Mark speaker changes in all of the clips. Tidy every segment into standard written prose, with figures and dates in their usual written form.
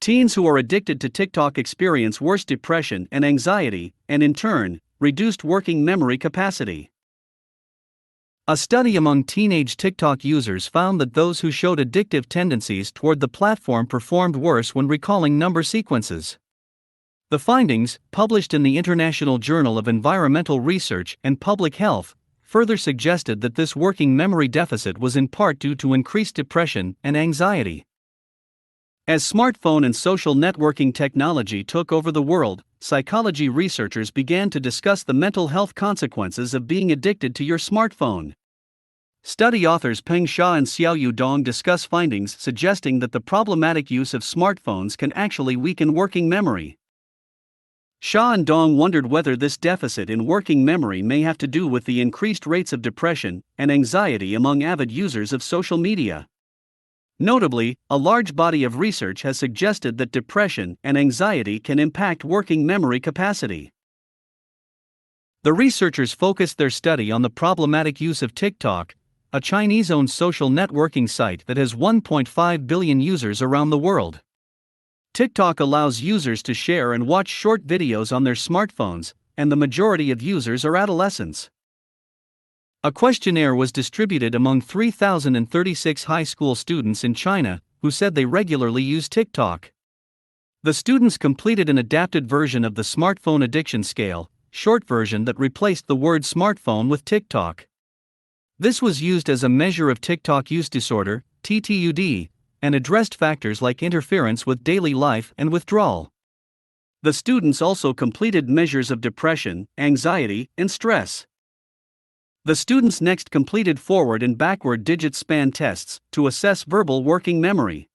Speaker 1: Teens who are addicted to TikTok experience worse depression and anxiety, and in turn, reduced working memory capacity. A study among teenage TikTok users found that those who showed addictive tendencies toward the platform performed worse when recalling number sequences. The findings, published in the International Journal of Environmental Research and Public Health, further suggested that this working memory deficit was in part due to increased depression and anxiety. As smartphone and social networking technology took over the world, psychology researchers began to discuss the mental health consequences of being addicted to your smartphone. Study authors Peng Xia and Xiaoyu Dong discuss findings suggesting that the problematic use of smartphones can actually weaken working memory. Xia and Dong wondered whether this deficit in working memory may have to do with the increased rates of depression and anxiety among avid users of social media. Notably, a large body of research has suggested that depression and anxiety can impact working memory capacity. The researchers focused their study on the problematic use of TikTok, a Chinese-owned social networking site that has 1.5 billion users around the world. TikTok allows users to share and watch short videos on their smartphones, and the majority of users are adolescents. A questionnaire was distributed among 3,036 high school students in China, who said they regularly use TikTok. The students completed an adapted version of the Smartphone Addiction Scale, short version that replaced the word smartphone with TikTok. This was used as a measure of TikTok use disorder, TTUD, and addressed factors like interference with daily life and withdrawal. The students also completed measures of depression, anxiety, and stress. The students next completed forward and backward digit span tests to assess verbal working memory.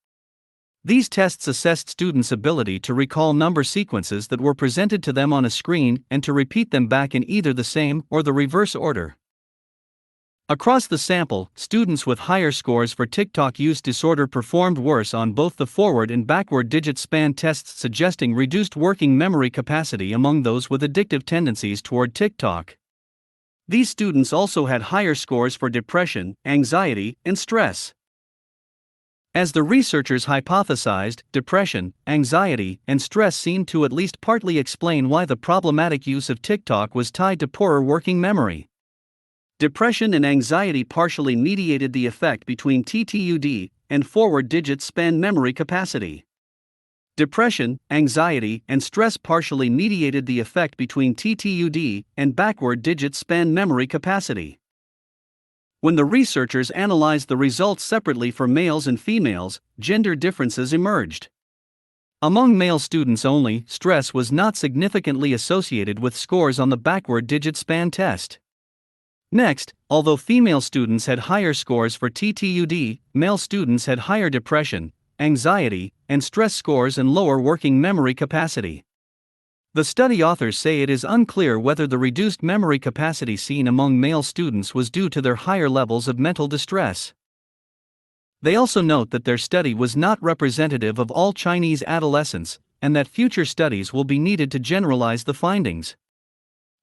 Speaker 1: These tests assessed students' ability to recall number sequences that were presented to them on a screen and to repeat them back in either the same or the reverse order. Across the sample, students with higher scores for TikTok use disorder performed worse on both the forward and backward digit span tests, suggesting reduced working memory capacity among those with addictive tendencies toward TikTok. These students also had higher scores for depression, anxiety, and stress. As the researchers hypothesized, depression, anxiety, and stress seemed to at least partly explain why the problematic use of TikTok was tied to poorer working memory. Depression and anxiety partially mediated the effect between TTUD and forward digit span memory capacity. Depression, anxiety, and stress partially mediated the effect between TTUD and backward digit span memory capacity. When the researchers analyzed the results separately for males and females, gender differences emerged. Among male students only, stress was not significantly associated with scores on the backward digit span test. Next, although female students had higher scores for TTUD, male students had higher depression, anxiety, and stress scores and lower working memory capacity. The study authors say it is unclear whether the reduced memory capacity seen among male students was due to their higher levels of mental distress. They also note that their study was not representative of all Chinese adolescents, and that future studies will be needed to generalize the findings.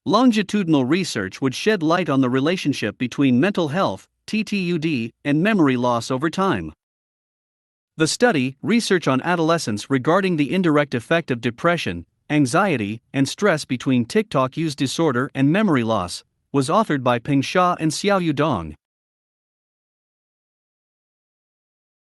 Speaker 1: Longitudinal research would shed light on the relationship between mental health, TTUD, and memory loss over time. The study, Research on Adolescence Regarding the Indirect Effect of Depression, Anxiety, and Stress Between TikTok Use Disorder and Memory Loss, was authored by Peng Xia and Xiaoyu Dong.